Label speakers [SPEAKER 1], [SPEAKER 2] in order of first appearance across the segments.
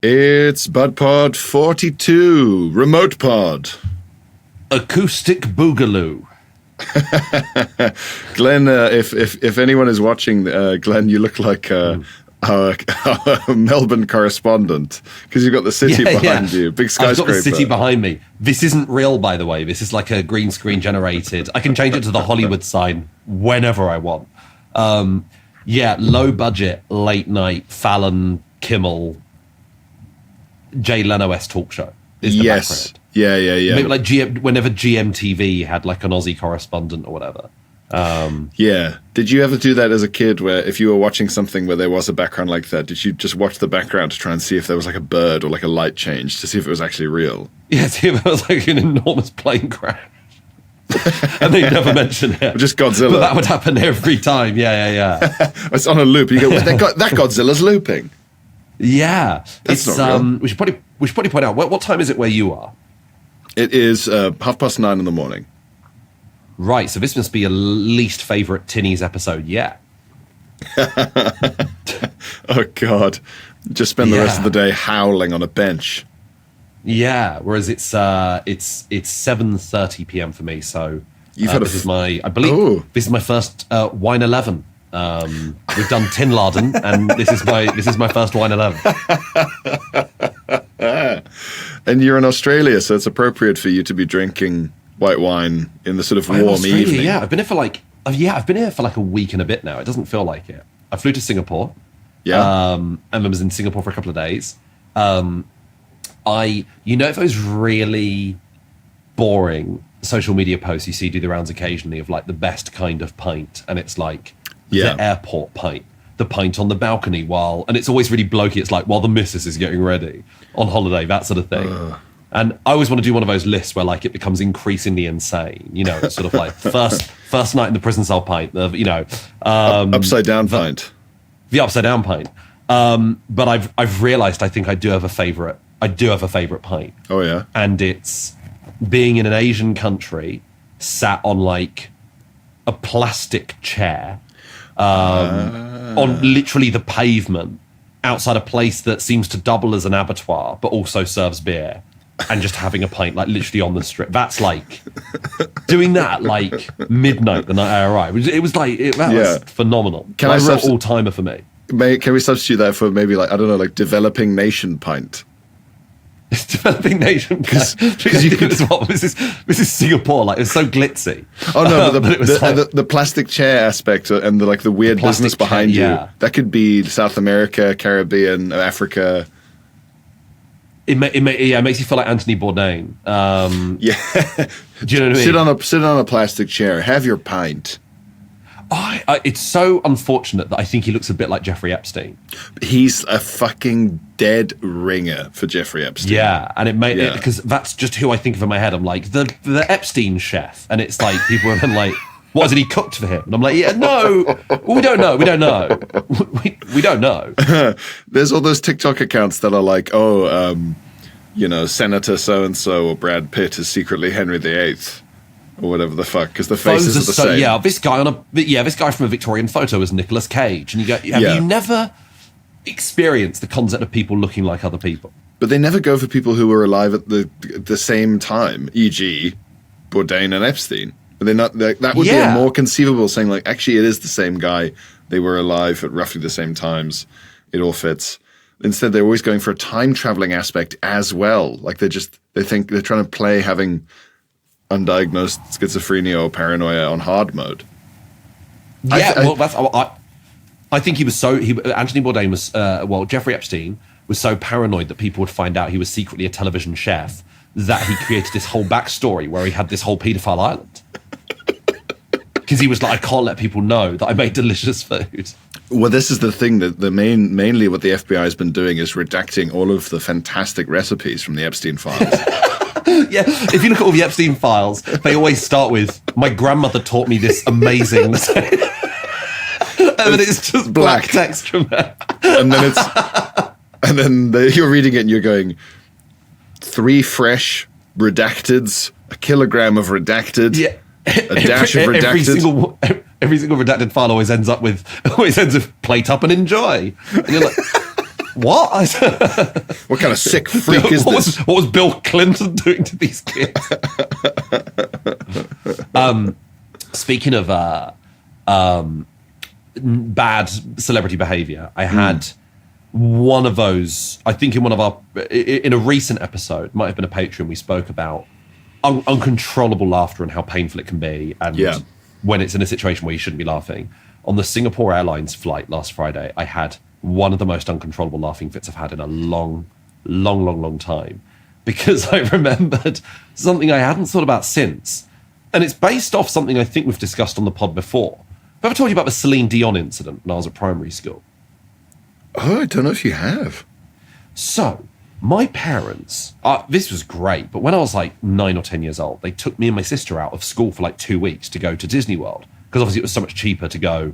[SPEAKER 1] It's BudPod 42, Remote Pod.
[SPEAKER 2] Acoustic Boogaloo.
[SPEAKER 1] Glenn, if anyone is watching, Glenn, you look like our Melbourne correspondent because you've got the city behind you, big skyscraper.
[SPEAKER 2] I've got the city behind me. This isn't real, by the way. This is like a green screen generated. I can change it to the Hollywood sign whenever I want. Low budget, late night, Fallon, Kimmel, Jay Leno-esque talk show is the background.
[SPEAKER 1] Yeah.
[SPEAKER 2] Maybe like whenever GMTV had like an Aussie correspondent or whatever.
[SPEAKER 1] Did you ever do that as a kid where if you were watching something where there was a background like that, did you just watch the background to try and see if there was like a bird or like a light change to see if it was actually real?
[SPEAKER 2] Yeah, see if it was like an enormous plane crash. And they never mention it.
[SPEAKER 1] Just Godzilla.
[SPEAKER 2] But that would happen every time. Yeah.
[SPEAKER 1] It's on a loop. You go, that Godzilla's looping.
[SPEAKER 2] Yeah.
[SPEAKER 1] That's not real.
[SPEAKER 2] We should probably point out, what time is it where you are?
[SPEAKER 1] It is 9:30 in the morning.
[SPEAKER 2] Right, so this must be your least favourite Tinnies episode yet.
[SPEAKER 1] Oh, God. Just spend the rest of the day howling on a bench.
[SPEAKER 2] Yeah, whereas it's 7:30 p.m. for me, so this is my first Wine 11. We've done Tin Laden, and this is my first Wine 11.
[SPEAKER 1] And you're in Australia, so it's appropriate for you to be drinking white wine in the sort of warm evening.
[SPEAKER 2] Yeah, I've been here for like a week and a bit now. It doesn't feel like it. I flew to Singapore.
[SPEAKER 1] Yeah.
[SPEAKER 2] And I was in Singapore for a couple of days. Those really boring social media posts you see do the rounds occasionally of like the best kind of pint, and it's like the airport pint, the pint on the balcony and it's always really blokey. It's like while the missus is getting ready on holiday, that sort of thing. And I always want to do one of those lists where like it becomes increasingly insane. You know, it's sort of like first night in the prison cell pint.
[SPEAKER 1] Upside down pint.
[SPEAKER 2] The upside down pint. But I've realised I think I do have a favourite. I do have a favourite pint.
[SPEAKER 1] Oh yeah.
[SPEAKER 2] And it's being in an Asian country, sat on like a plastic chair, on literally the pavement outside a place that seems to double as an abattoir, but also serves beer. And just having a pint, like literally on the strip. That's like doing that like midnight the night I arrived. It was like that was phenomenal.
[SPEAKER 1] Can I
[SPEAKER 2] real all timer for me?
[SPEAKER 1] Can we substitute that for maybe like, I don't know, like developing nation pint?
[SPEAKER 2] Developing nation pint. Because this is Singapore. Like it's so glitzy.
[SPEAKER 1] Oh no, but the plastic chair aspect and the weird business behind you. That could be South America, Caribbean, Africa.
[SPEAKER 2] It makes you feel like Anthony Bourdain. Do you know what I mean?
[SPEAKER 1] Sit on a plastic chair. Have your pint.
[SPEAKER 2] It's so unfortunate that I think he looks a bit like Jeffrey Epstein.
[SPEAKER 1] He's a fucking dead ringer for Jeffrey Epstein.
[SPEAKER 2] Yeah, and because that's just who I think of in my head. I'm like the Epstein chef, and it's like people are then like, what has he cooked for him? And I'm like, we don't know. We don't know.
[SPEAKER 1] There's all those TikTok accounts that are like, Senator so-and-so or Brad Pitt is secretly Henry VIII or whatever the fuck, because the faces are the same.
[SPEAKER 2] Yeah, this guy from a Victorian photo is Nicolas Cage. And you go, have you never experienced the concept of people looking like other people?
[SPEAKER 1] But they never go for people who were alive at the same time, e.g. Bourdain and Epstein. They're not, that would be a more conceivable saying, like, actually, it is the same guy. They were alive at roughly the same times. It all fits. Instead, they're always going for a time-traveling aspect as well. Like, they think they're trying to play having undiagnosed schizophrenia or paranoia on hard mode.
[SPEAKER 2] I think Anthony Bourdain was, Jeffrey Epstein was so paranoid that people would find out he was secretly a television chef that he created this whole backstory where he had this whole paedophile island. Because he was like, I can't let people know that I make delicious food.
[SPEAKER 1] Well, this is the thing that mainly what the FBI has been doing is redacting all of the fantastic recipes from the Epstein files.
[SPEAKER 2] Yeah, if you look at all the Epstein files, they always start with, my grandmother taught me this amazing... and then it's just black text from there.
[SPEAKER 1] And then you're reading it and you're going, 3 fresh redacteds, a kilogram of redacted... Yeah. A dash of redacted. Every single redacted file always ends with plate up and enjoy. And you're like,
[SPEAKER 2] what?
[SPEAKER 1] What kind of sick freak is this?
[SPEAKER 2] What was Bill Clinton doing to these kids? Speaking of bad celebrity behavior, I had one of those, I think in a recent episode, might have been a Patreon, we spoke about uncontrollable laughter and how painful it can be, and when it's in a situation where you shouldn't be laughing. On the Singapore Airlines flight last Friday, I had one of the most uncontrollable laughing fits I've had in a long time, because I remembered something I hadn't thought about since, and it's based off something I think we've discussed on the pod before. Have I ever told you about the Celine Dion incident when I was at primary school?
[SPEAKER 1] Oh, I don't know if you have.
[SPEAKER 2] So, my parents, this was great, but when I was like 9 or 10 years old, they took me and my sister out of school for like 2 weeks to go to Disney World, because obviously it was so much cheaper to go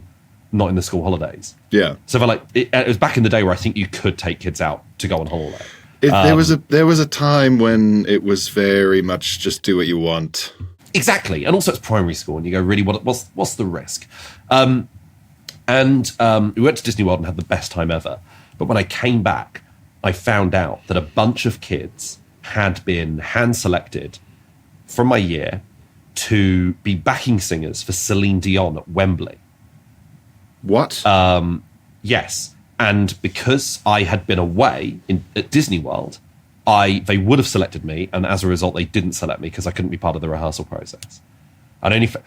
[SPEAKER 2] not in the school holidays.
[SPEAKER 1] Yeah.
[SPEAKER 2] So for it was back in the day where I think you could take kids out to go on holiday.
[SPEAKER 1] There was a time when it was very much just do what you want.
[SPEAKER 2] Exactly. And also it's primary school and you go, really, what's the risk? We went to Disney World and had the best time ever. But when I came back, I found out that a bunch of kids had been hand-selected from my year to be backing singers for Celine Dion at Wembley.
[SPEAKER 1] What?
[SPEAKER 2] Yes. And because I had been away at Disney World, they would have selected me, and as a result, they didn't select me because I couldn't be part of the rehearsal process.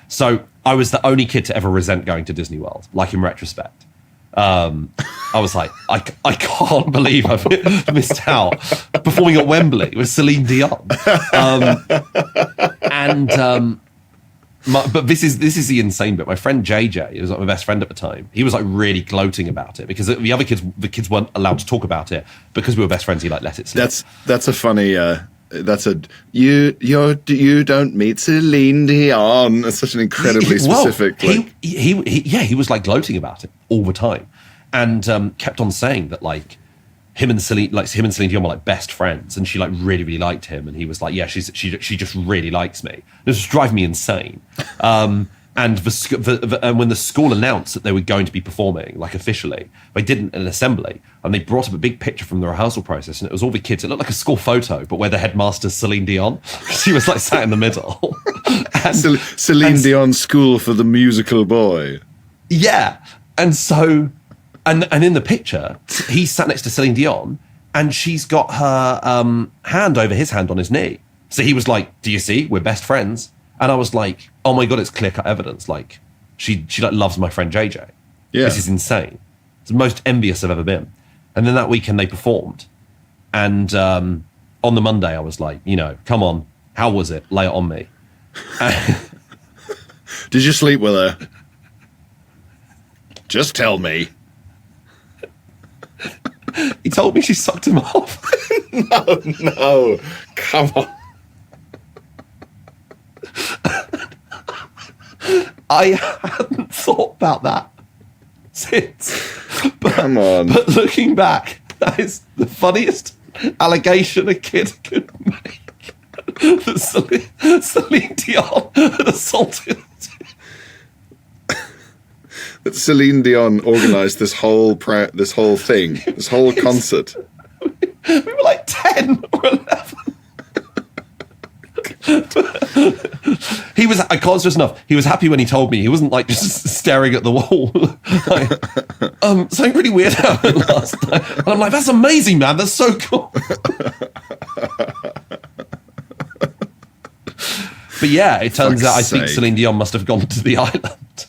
[SPEAKER 2] So I was the only kid to ever resent going to Disney World, like in retrospect. I was like, I can't believe I've missed out performing at Wembley with Celine Dion. But this is the insane bit. My friend JJ, who was like my best friend at the time, he was like really gloating about it because the kids weren't allowed to talk about it because we were best friends. He like let it slip.
[SPEAKER 1] That's a funny. You don't meet Celine Dion. It's such an incredibly specific.
[SPEAKER 2] He was like gloating about it all the time, and kept on saying that like him and Celine Dion were like best friends, and she like really really liked him, and he was like, yeah, she just really likes me. This was driving me insane. And when the school announced that they were going to be performing, like officially, they did an assembly, and they brought up a big picture from the rehearsal process, and it was all the kids. It looked like a school photo, but where the headmaster's Celine Dion. She was like sat in the middle.
[SPEAKER 1] Celine Dion School for the Musical Boy.
[SPEAKER 2] Yeah, and so, and in the picture, he's sat next to Celine Dion, and she's got her hand over his hand on his knee. So he was like, "Do you see? We're best friends." And I was like, oh my God, it's clear-cut evidence. Like, she like loves my friend JJ.
[SPEAKER 1] Yeah.
[SPEAKER 2] This is insane. It's the most envious I've ever been. And then that weekend they performed. And on the Monday I was like, come on, how was it? Lay it on me.
[SPEAKER 1] Did you sleep with her? Just tell me.
[SPEAKER 2] He told me she sucked him off.
[SPEAKER 1] No, come on.
[SPEAKER 2] I hadn't thought about that since.
[SPEAKER 1] Come on.
[SPEAKER 2] But looking back, that is the funniest allegation a kid could make. That Celine Dion had assaulted.
[SPEAKER 1] That Celine Dion organised this whole thing, this whole concert.
[SPEAKER 2] We were like 10 or 11. I can't stress enough, he was happy when he told me. He wasn't like just staring at the wall. Like, something really weird happened last night. And I'm like, that's amazing, man. That's so cool. But yeah, it turns out I think Celine Dion must have gone to the island.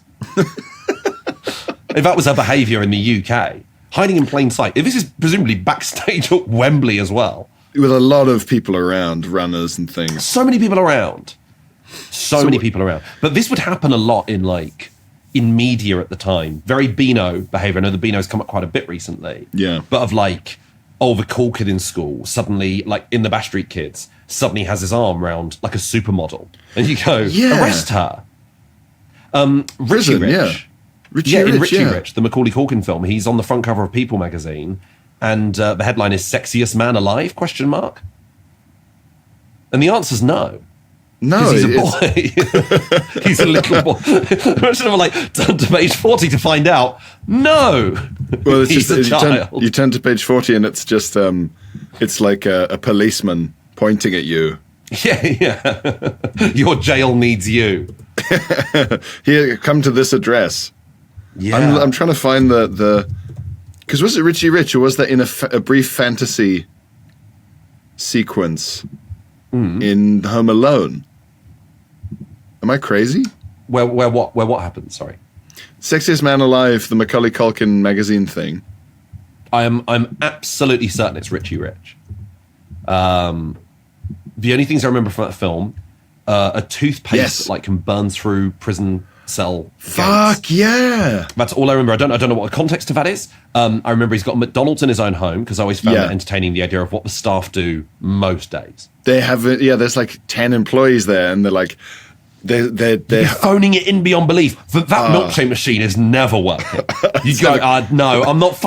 [SPEAKER 2] If that was her behaviour in the UK, hiding in plain sight. If this is presumably backstage at Wembley as well.
[SPEAKER 1] With a lot of people around, runners and things.
[SPEAKER 2] So many people around. So many people around. But this would happen a lot in media at the time. Very Beano behaviour. I know the Beano's come up quite a bit recently.
[SPEAKER 1] Yeah.
[SPEAKER 2] But of like, the cool kid in school, suddenly, like in the Bash Street Kids, suddenly has his arm around like a supermodel. And you go, arrest her. Richie Rich.
[SPEAKER 1] Yeah.
[SPEAKER 2] Richie Rich, the Macaulay Culkin film. He's on the front cover of People magazine. And the headline is "Sexiest Man Alive?" ? And the answer's no.
[SPEAKER 1] No,
[SPEAKER 2] he's a boy. He's a little boy. Imagine I'm like, turn to page 40 to find out. No,
[SPEAKER 1] well, it's
[SPEAKER 2] he's
[SPEAKER 1] just,
[SPEAKER 2] a child.
[SPEAKER 1] You turn to page 40 and it's just, it's like a policeman pointing at you.
[SPEAKER 2] Yeah. Your jail needs you.
[SPEAKER 1] Here, come to this address.
[SPEAKER 2] Yeah.
[SPEAKER 1] I'm trying to find the because was it Richie Rich or was that in a brief fantasy sequence in Home Alone? Am I crazy?
[SPEAKER 2] Where what happened? Sorry.
[SPEAKER 1] Sexiest Man Alive, the Macaulay Culkin magazine thing.
[SPEAKER 2] I'm absolutely certain it's Richie Rich. The only things I remember from that film, a toothpaste that like can burn through prison cell.
[SPEAKER 1] Fuck gates. Yeah!
[SPEAKER 2] That's all I remember. I don't know what the context of that is. I remember he's got McDonald's in his own home because I always found that entertaining, the idea of what the staff do most days.
[SPEAKER 1] They have there's like 10 employees there, and they're like. They're
[SPEAKER 2] phoning it in beyond belief. That milkshake machine is never working. You go, no, I'm not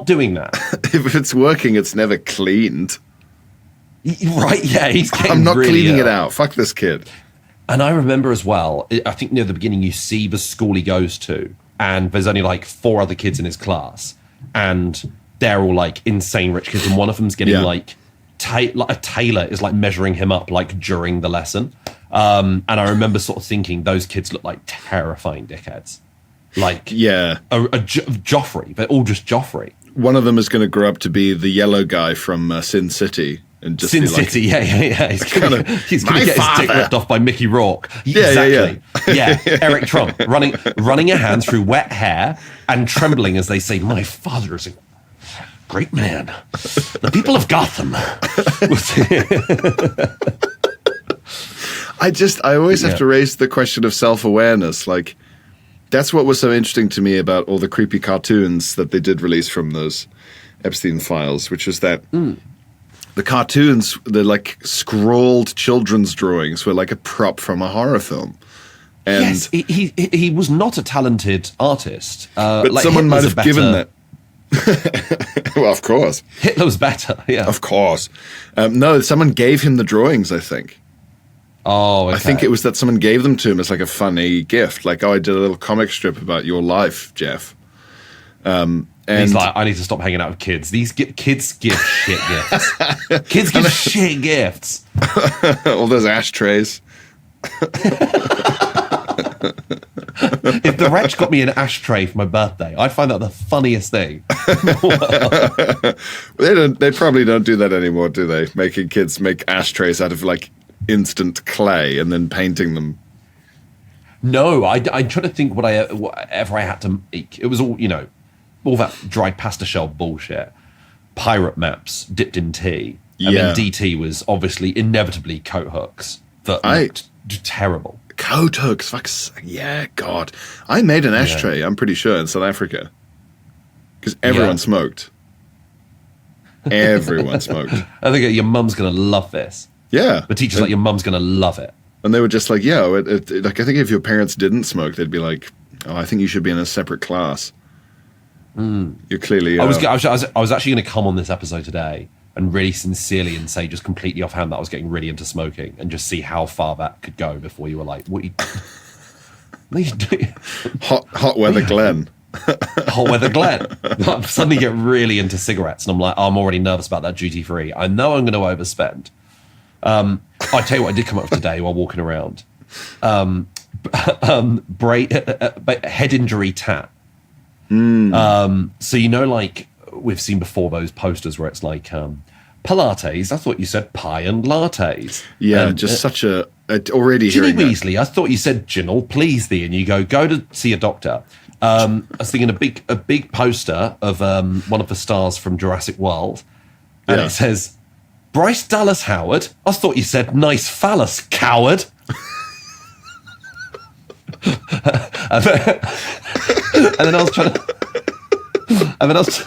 [SPEAKER 2] doing that.
[SPEAKER 1] If it's working, it's never cleaned.
[SPEAKER 2] Right, yeah, he's getting
[SPEAKER 1] I'm not
[SPEAKER 2] really
[SPEAKER 1] cleaning it out. Fuck this kid.
[SPEAKER 2] And I remember as well, I think near the beginning you see the school he goes to, and there's only like 4 other kids in his class, and they're all like insane rich kids, and one of them's getting like a tailor is like measuring him up like during the lesson. And I remember sort of thinking those kids look like terrifying dickheads. Like, Joffrey. They're all just Joffrey.
[SPEAKER 1] One of them is going to grow up to be the yellow guy from Sin City. And just
[SPEAKER 2] Sin City, yeah. He's going to get his dick ripped off by Mickey Rourke. Exactly. Yeah. Eric Trump running a hand through wet hair and trembling as they say, "My father is a great man. The people of Gotham."
[SPEAKER 1] I always have to raise the question of self-awareness. Like, that's what was so interesting to me about all the creepy cartoons that they did release from those Epstein files, which was that the cartoons, the like scrawled children's drawings were like a prop from a horror film. And
[SPEAKER 2] yes, he was not a talented artist.
[SPEAKER 1] But
[SPEAKER 2] like
[SPEAKER 1] someone might have given that. Well, of course.
[SPEAKER 2] Hitler was better, yeah.
[SPEAKER 1] Of course. No, someone gave him the drawings, I think.
[SPEAKER 2] Oh, okay.
[SPEAKER 1] I think it was that someone gave them to him as like a funny gift. Like, I did a little comic strip about your life, Jeff. And
[SPEAKER 2] he's like, I need to stop hanging out with kids. These kids give shit gifts. Kids give shit gifts.
[SPEAKER 1] All those ashtrays.
[SPEAKER 2] If the wretch got me an ashtray for my birthday, I'd find that the funniest thing.
[SPEAKER 1] They probably don't do that anymore, do they? Making kids make ashtrays out of like instant clay and then painting them.
[SPEAKER 2] No, I try to think whatever I had to make. It was all, all that dry pasta shell bullshit. Pirate maps dipped in tea. And then DT was obviously inevitably coat hooks that looked terrible.
[SPEAKER 1] Coat hooks, God. I made an ashtray, I'm pretty sure, in South Africa. Because everyone smoked. Everyone smoked.
[SPEAKER 2] I think your mum's going to love this.
[SPEAKER 1] Yeah.
[SPEAKER 2] The teacher's like, your mum's going to love it.
[SPEAKER 1] And they were just like, like, I think if your parents didn't smoke, they'd be like, oh, I think you should be in a separate class. You're clearly...
[SPEAKER 2] I was actually going to come on this episode today and really sincerely and say just completely offhand that I was getting really into smoking and just see how far that could go before you were like, what are you doing?
[SPEAKER 1] Hot weather Glenn.
[SPEAKER 2] Hot weather Glenn. I suddenly get really into cigarettes and I'm like, I'm already nervous about that duty free. I know I'm going to overspend. I tell you what I did come up with today while walking around. Head injury tat. So like we've seen before those posters where it's like Pilates. I thought you said pie and lattes.
[SPEAKER 1] Yeah, just such a already
[SPEAKER 2] Ginny
[SPEAKER 1] hearing
[SPEAKER 2] Weasley. I thought you said Ginnel, please thee, and you go to see a doctor. I was thinking a big poster of one of the stars from Jurassic World, and it says Bryce Dallas Howard. I thought you said nice phallus, coward. And then I was trying to. And then I was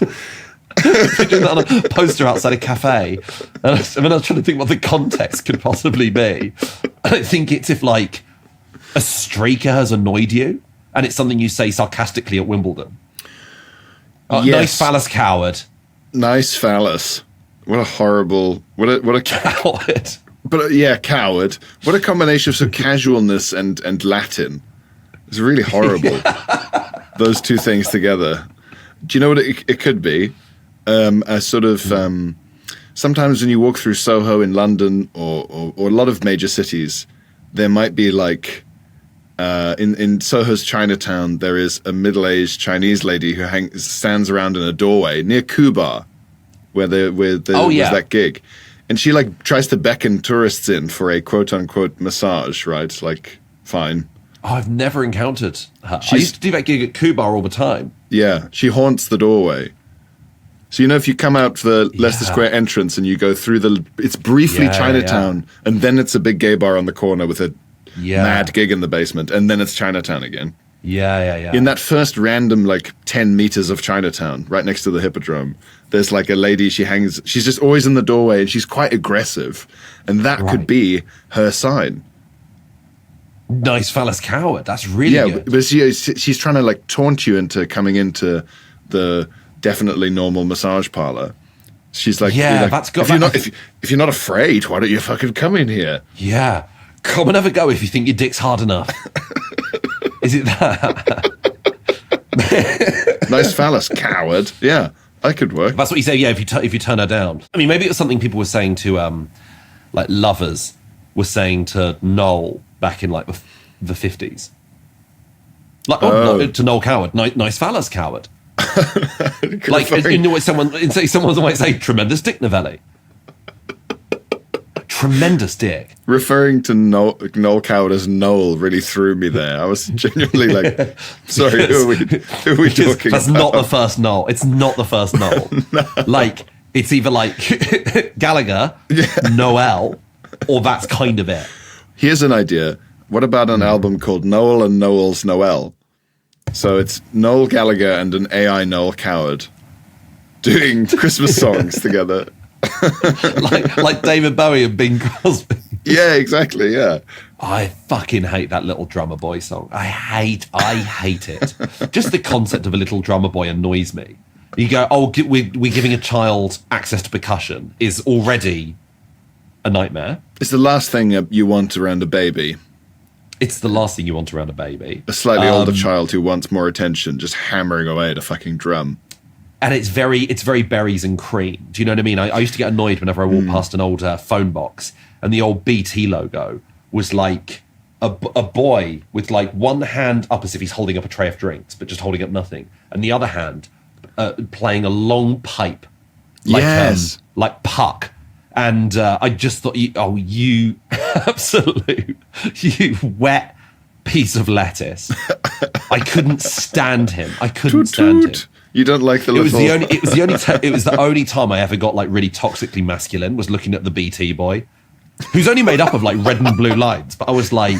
[SPEAKER 2] picturing that on a poster outside a cafe. And then I was trying to think what the context could possibly be. I don't think it's if, like, a streaker has annoyed you and it's something you say sarcastically at Wimbledon. Nice phallus, coward.
[SPEAKER 1] Nice phallus. What a horrible... What a
[SPEAKER 2] coward.
[SPEAKER 1] But yeah, coward. What a combination of sort of casualness and Latin. It's really horrible. Those two things together. Do you know what it could be? A sort of sometimes when you walk through Soho in London or a lot of major cities, there might be like in Soho's Chinatown, there is a middle-aged Chinese lady who stands around in a doorway near Kubar, where there was that gig. And she like tries to beckon tourists in for a quote unquote massage, right? Like, fine.
[SPEAKER 2] Oh, I've never encountered her. I used to do that gig at Kubar all the time.
[SPEAKER 1] Yeah, she haunts the doorway. So, you know, if you come out the Leicester Square entrance and you go through it's briefly Chinatown, and then it's a big gay bar on the corner with a mad gig in the basement, and then it's Chinatown again.
[SPEAKER 2] Yeah.
[SPEAKER 1] In that first random, like, 10 meters of Chinatown, right next to the Hippodrome, there's, like, a lady, she's just always in the doorway, and she's quite aggressive. And that could be her sign.
[SPEAKER 2] Nice phallus coward. That's really good.
[SPEAKER 1] But she's trying to, like, taunt you into coming into the definitely normal massage parlor. She's like,
[SPEAKER 2] that's got
[SPEAKER 1] if you're not afraid, why don't you fucking come in here?
[SPEAKER 2] Yeah. Come and have a go if you think your dick's hard enough. Is it that?
[SPEAKER 1] Nice phallus, coward. Yeah, I could work.
[SPEAKER 2] That's what you say. Yeah, if you turn her down. I mean, maybe it was something people were saying to like lovers were saying to Noel back in like the 50s. Like to Noel Coward, nice phallus, coward. Like someone might say tremendous dick, Novellie. Tremendous dick.
[SPEAKER 1] Referring to Noel Coward as Noel really threw me there. I was genuinely like, sorry, who are we talking
[SPEAKER 2] That's
[SPEAKER 1] about?
[SPEAKER 2] not the first Noel. It's not the first Noel. No. Like, it's either like Gallagher, Noel, or that's kind of it.
[SPEAKER 1] Here's an idea. What about an album called Noel and Noel's Noel? So it's Noel Gallagher and an AI Noel Coward doing Christmas songs together.
[SPEAKER 2] like David Bowie and Bing Crosby.
[SPEAKER 1] Yeah, exactly. Yeah.
[SPEAKER 2] I fucking hate that Little Drummer Boy song. I hate it. Just the concept of a little drummer boy annoys me. You go, we're giving a child access to percussion is already a nightmare.
[SPEAKER 1] It's the last thing you want around a baby.
[SPEAKER 2] It's the last thing you want around a baby.
[SPEAKER 1] A slightly older child who wants more attention, just hammering away at a fucking drum.
[SPEAKER 2] And it's very berries and cream. Do you know what I mean? I used to get annoyed whenever I walked past an old phone box and the old BT logo was like a boy with like one hand up as if he's holding up a tray of drinks, but just holding up nothing. And the other hand playing a long pipe. Like Puck. And I just thought, you absolute, you wet piece of lettuce. I couldn't stand him. Him.
[SPEAKER 1] You don't like the little...
[SPEAKER 2] It was the only time I ever got like really toxically masculine was looking at the BT boy, who's only made up of like red and blue lines. But I was like,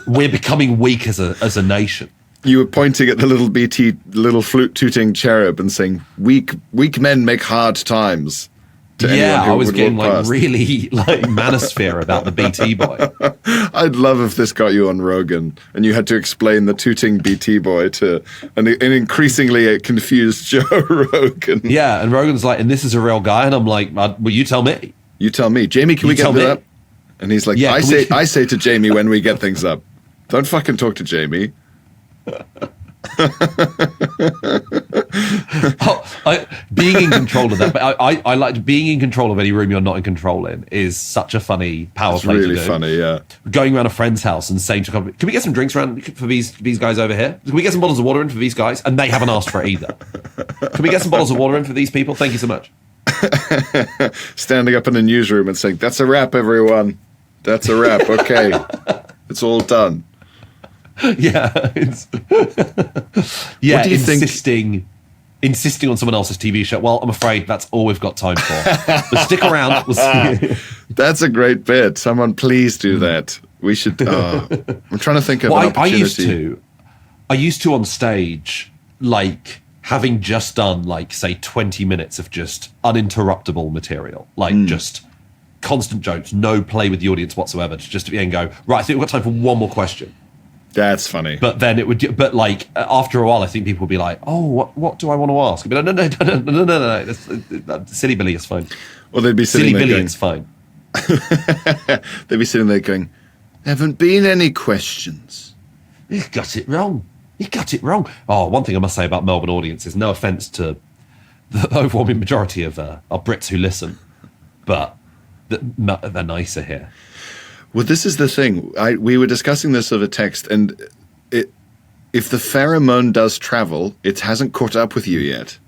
[SPEAKER 2] we're becoming weak as a nation.
[SPEAKER 1] You were pointing at the little BT, little flute tooting cherub and saying, weak men make hard times.
[SPEAKER 2] I was getting like really like manosphere about the BT boy.
[SPEAKER 1] I'd love if this got you on Rogan and you had to explain the tooting BT boy to an increasingly confused Joe Rogan.
[SPEAKER 2] Yeah, and Rogan's like, and this is a real guy, and I'm like, well, you tell me.
[SPEAKER 1] You tell me, Jamie. Can we get that up? And he's like, I say to Jamie when we get things up, don't fucking talk to Jamie.
[SPEAKER 2] Being in control of that, but I like being in control of any room you're not in control in is such a funny power play to do.
[SPEAKER 1] It's really funny, yeah.
[SPEAKER 2] Going around a friend's house and saying to can we get some drinks around for these guys over here? Can we get some bottles of water in for these guys? And they haven't asked for it either. Can we get some bottles of water in for these people? Thank you so much.
[SPEAKER 1] Standing up in the newsroom and saying, that's a wrap, everyone. That's a wrap. Okay. It's all done.
[SPEAKER 2] Yeah, yeah. What do you insisting on someone else's TV show? Well, I'm afraid that's all we've got time for. But stick around.
[SPEAKER 1] That's a great bit. Someone please do that. We should. I'm trying to think of an opportunity.
[SPEAKER 2] I used to on stage, like having just done like say 20 minutes of just uninterruptible material, like just constant jokes, no play with the audience whatsoever. To just and go right. I think we've got time for one more question.
[SPEAKER 1] That's funny.
[SPEAKER 2] But then it would. But like after a while, I think people would be like, "Oh, what do I want to ask?" I'd be like, "No. Silly Billy is fine."
[SPEAKER 1] Or they'd be
[SPEAKER 2] Silly Billy is fine.
[SPEAKER 1] They'd be sitting there going, haven't been any questions.
[SPEAKER 2] You got it wrong. You got it wrong. Oh, one thing I must say about Melbourne audiences, no offence to the overwhelming majority of our Brits who listen, but they're nicer here.
[SPEAKER 1] Well, this is the thing. We were discussing this over text, and if the pheromone does travel, it hasn't caught up with you yet.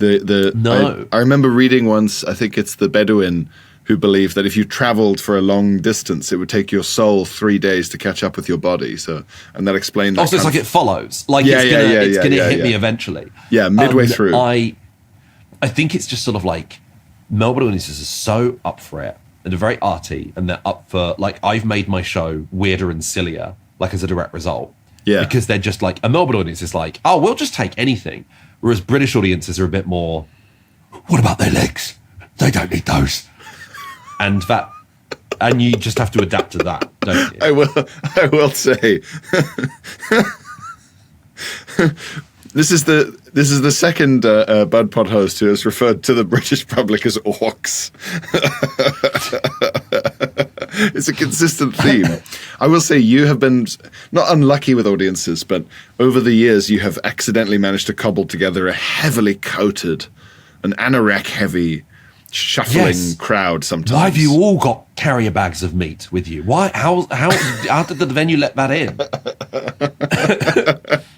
[SPEAKER 2] No.
[SPEAKER 1] I remember reading once, I think it's the Bedouin who believed that if you traveled for a long distance, it would take your soul 3 days to catch up with your body. And that explained that.
[SPEAKER 2] Oh, so it's like it follows. Like
[SPEAKER 1] it's
[SPEAKER 2] going to hit me eventually.
[SPEAKER 1] Yeah, midway through.
[SPEAKER 2] I think it's just sort of like Melbourne audiences are so up for it, and they're very arty, and they're up for, like, I've made my show weirder and sillier, like, as a direct result.
[SPEAKER 1] Yeah.
[SPEAKER 2] Because they're just like, a Melbourne audience is like, oh, we'll just take anything. Whereas British audiences are a bit more, what about their legs? They don't need those. And you just have to adapt to that, don't you?
[SPEAKER 1] I will say, this is the second BudPod host who has referred to the British public as orcs. It's a consistent theme. I will say you have been not unlucky with audiences, but over the years you have accidentally managed to cobble together a heavily coated, an anorak-heavy, shuffling crowd sometimes.
[SPEAKER 2] Why have you all got carrier bags of meat with you? Why? How did the venue let that in?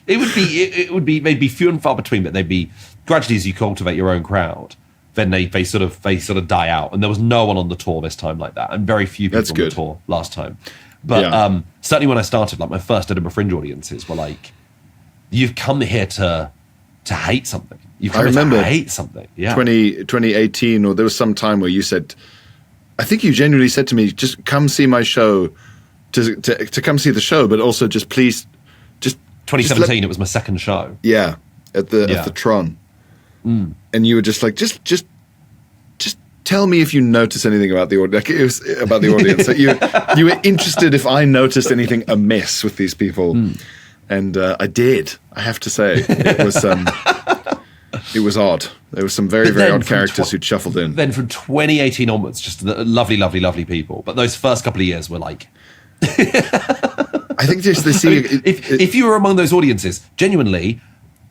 [SPEAKER 2] It would be maybe few and far between, but they'd be gradually as you cultivate your own crowd, then they sort of die out. And there was no one on the tour this time like that, and very few people on the tour last time. But certainly when I started, like, my first Edinburgh Fringe audiences were like, you've come here to hate something.
[SPEAKER 1] I remember
[SPEAKER 2] to hate something. Yeah.
[SPEAKER 1] 2018, or there was some time where you said, I think you genuinely said to me, just come see my show, to come see the show, but also just please, just
[SPEAKER 2] 2017. It was my second show.
[SPEAKER 1] Yeah, at the Tron, and you were just like, just tell me if you notice anything about the audience. Like, it was about the audience. Like, you were interested if I noticed anything amiss with these people, and I did. I have to say, it was. It was odd. There were some very, very odd characters who shuffled in.
[SPEAKER 2] Then from 2018 onwards, just lovely, lovely, lovely people. But those first couple of years were like...
[SPEAKER 1] I think just they see...
[SPEAKER 2] if you were among those audiences, genuinely,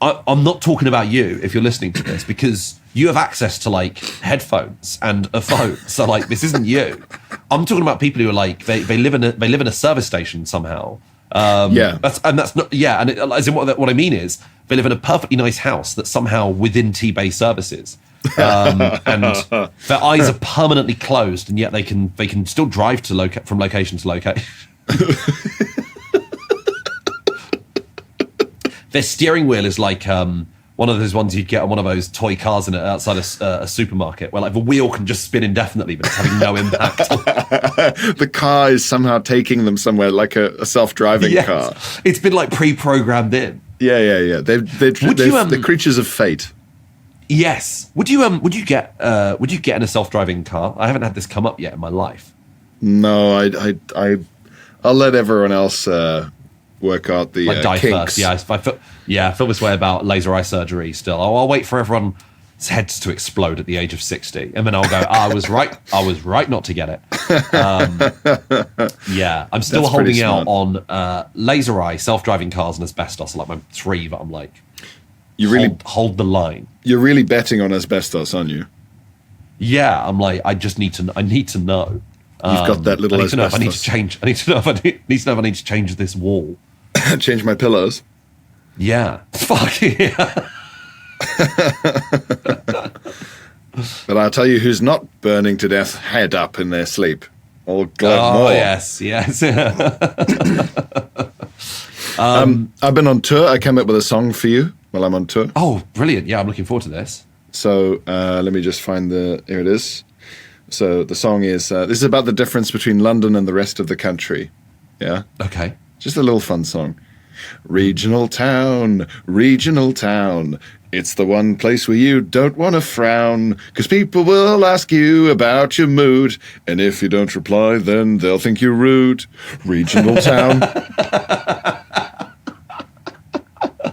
[SPEAKER 2] I'm not talking about you if you're listening to this, because you have access to, like, headphones and a phone. So, like, this isn't you. I'm talking about people who are like, they live in a service station somehow. That's not, and as in what I mean is, they live in a perfectly nice house that's somehow within T-Bay services, and their eyes are permanently closed, and yet they can still drive from location to location. Their steering wheel is like one of those ones you'd get on one of those toy cars outside a supermarket, where, like, the wheel can just spin indefinitely, but it's having no impact.
[SPEAKER 1] The car is somehow taking them somewhere, like a self-driving car.
[SPEAKER 2] It's been, like, pre-programmed in.
[SPEAKER 1] Yeah. They're creatures of fate.
[SPEAKER 2] Yes. Would you get in a self-driving car? I haven't had this come up yet in my life.
[SPEAKER 1] No, I'll let everyone else work out the
[SPEAKER 2] die
[SPEAKER 1] kinks.
[SPEAKER 2] first. I feel this way about laser eye surgery still. I'll wait for everyone's heads to explode at the age of 60, and then I'll go, I was right not to get it. I'm still
[SPEAKER 1] That's
[SPEAKER 2] holding out on laser eye, self-driving cars, and asbestos. Like, my three, but I'm like, you really hold the line.
[SPEAKER 1] You're really betting on asbestos, aren't you?
[SPEAKER 2] Yeah, I'm like, I need to know.
[SPEAKER 1] You've got that little asbestos.
[SPEAKER 2] I need to know if I need to change this wall.
[SPEAKER 1] Change my pillows.
[SPEAKER 2] Yeah. Fuck yeah.
[SPEAKER 1] But I'll tell you who's not burning to death head up in their sleep. Old Glad Moore.
[SPEAKER 2] Yes.
[SPEAKER 1] I've been on tour. I came up with a song for you while I'm on tour.
[SPEAKER 2] Oh, brilliant. Yeah, I'm looking forward to this.
[SPEAKER 1] So let me just find here it is. So the song is, this is about the difference between London and the rest of the country. Yeah?
[SPEAKER 2] Okay.
[SPEAKER 1] Just a little fun song. Regional town, it's the one place where you don't want to frown, 'cause people will ask you about your mood, and if you don't reply, then they'll think you're rude. Regional town.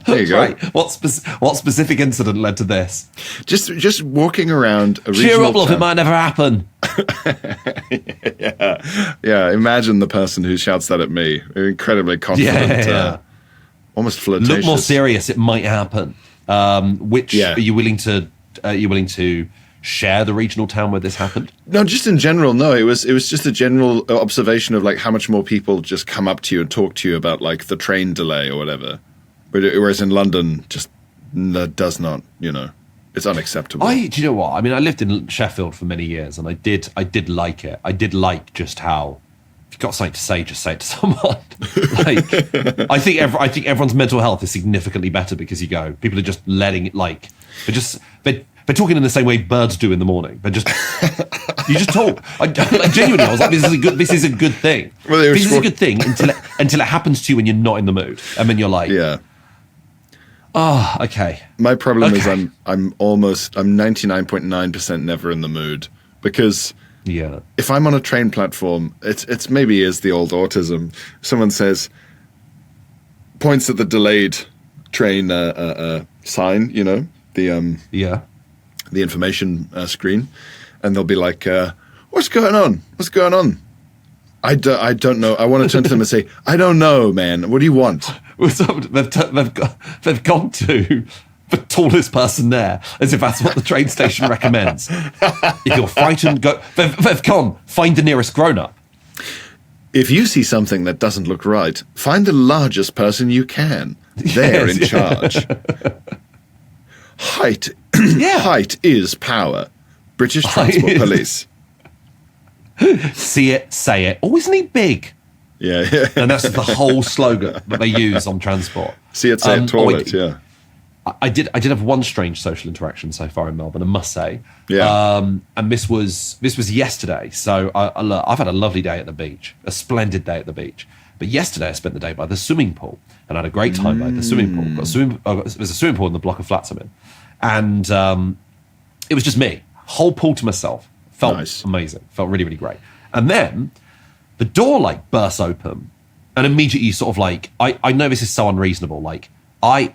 [SPEAKER 1] There you go.
[SPEAKER 2] Right. What specific incident led to this?
[SPEAKER 1] Just walking around a regional
[SPEAKER 2] Cheer up, love,
[SPEAKER 1] town.
[SPEAKER 2] it might never happen.
[SPEAKER 1] Yeah. Imagine the person who shouts that at me. Incredibly confident, almost flirtatious.
[SPEAKER 2] Look more serious. It might happen. Which are you willing to? Are you willing to share the regional town where this happened?
[SPEAKER 1] No, just in general. No, it was just a general observation of like how much more people just come up to you and talk to you about like the train delay or whatever. Whereas in London, just that does not, it's unacceptable.
[SPEAKER 2] Do you know what? I mean, I lived in Sheffield for many years, and I did like it. I did like just how, if you've got something to say, just say it to someone. Like, I think everyone's mental health is significantly better because people are just letting it, like, they're talking in the same way birds do in the morning. You just talk. Genuinely, I was like, this is a good thing. Well, this is a good thing until it happens to you when you're not in the mood, and then you're like, oh, okay.
[SPEAKER 1] My problem is I'm 99.9% never in the mood because if I'm on a train platform, it's maybe is the old autism. Someone points at the delayed train sign, the information screen, and they'll be like, "What's going on? What's going on?" I don't know. I want to turn to them and say, "I don't know, man. What do you want?"
[SPEAKER 2] They've gone to the tallest person there, as if that's what the train station recommends. If you're frightened, go. They've gone. Find the nearest grown-up.
[SPEAKER 1] If you see something that doesn't look right, find the largest person you can. They're in charge. Height is power. British Transport Police.
[SPEAKER 2] See it, say it. Oh, isn't he big?
[SPEAKER 1] Yeah.
[SPEAKER 2] And that's the whole slogan that they use on transport.
[SPEAKER 1] See it, say it, toilet,
[SPEAKER 2] I did have one strange social interaction so far in Melbourne, I must say.
[SPEAKER 1] Yeah.
[SPEAKER 2] And this was yesterday. So I've had a lovely day at the beach, a splendid day at the beach. But yesterday I spent the day by the swimming pool and I had a great time by the swimming pool. There's a swimming pool in the block of flats I'm in. And it was just me, whole pool to myself. Felt amazing. Felt really, really great. And then the door like bursts open and immediately sort of like, I know this is so unreasonable. Like I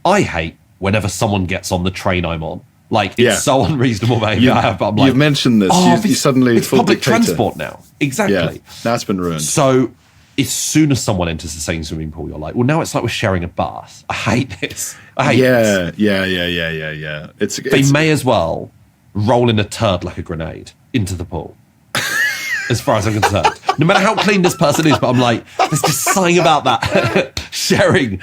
[SPEAKER 2] hate whenever someone gets on the train I'm on. Like it's so unreasonable, mate. But I'm like,
[SPEAKER 1] you've mentioned this. You suddenly
[SPEAKER 2] it's public transport now. Exactly.
[SPEAKER 1] Yeah, that's been ruined.
[SPEAKER 2] So as soon as someone enters the same swimming pool, you're like, well, now it's like we're sharing a bath. I hate this.
[SPEAKER 1] Yeah.
[SPEAKER 2] They may as well roll in a turd like a grenade into the pool. As far as I'm concerned, no matter how clean this person is, but I'm like, there's just something about that sharing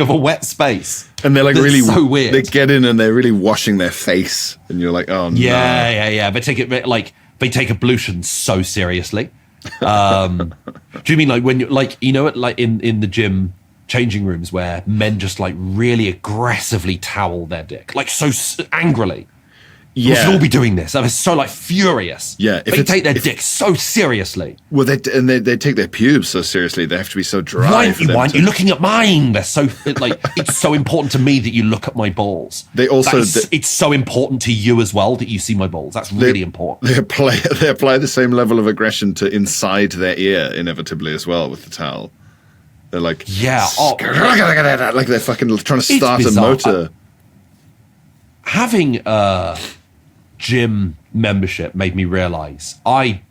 [SPEAKER 2] of a wet space,
[SPEAKER 1] and they're like really
[SPEAKER 2] so weird.
[SPEAKER 1] They get in and they're really washing their face, and you're like, oh no,
[SPEAKER 2] yeah. They take it like they take ablution so seriously. Do you mean like when you're like like in the gym changing rooms where men just like really aggressively towel their dick like so angrily? Yeah. We should all be doing this. They're so like furious.
[SPEAKER 1] Yeah.
[SPEAKER 2] They take their dick so seriously.
[SPEAKER 1] Well, they take their pubes so seriously. They have to be so dry.
[SPEAKER 2] Why you're looking at mine? They're so like it's so important to me that you look at my balls. It's so important to you as well that you see my balls. That's really important.
[SPEAKER 1] They apply the same level of aggression to inside their ear inevitably as well with the towel. They're like like they're fucking trying to start a motor.
[SPEAKER 2] Having gym membership made me realize I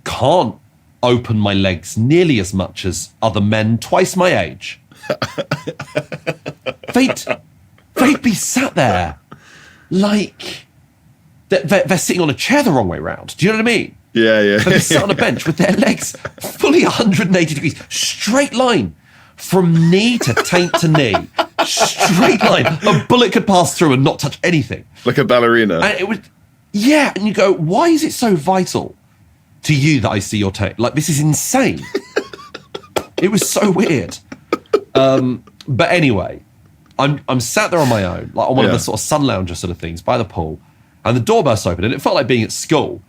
[SPEAKER 2] can't open my legs nearly as much as other men twice my age. They'd be sat there like they're sitting on a chair the wrong way round. Do you know what I mean?
[SPEAKER 1] Yeah.
[SPEAKER 2] They're sat on a bench with their legs fully 180 degrees, straight line from knee to taint to knee. Straight line. A bullet could pass through and not touch anything.
[SPEAKER 1] Like a ballerina.
[SPEAKER 2] And it was, and you go, why is it so vital to you that I see your taint? Like, this is insane. It was so weird. But anyway, I'm sat there on my own, like on one of the sort of sun lounger sort of things by the pool, and the door bursts open, and it felt like being at school.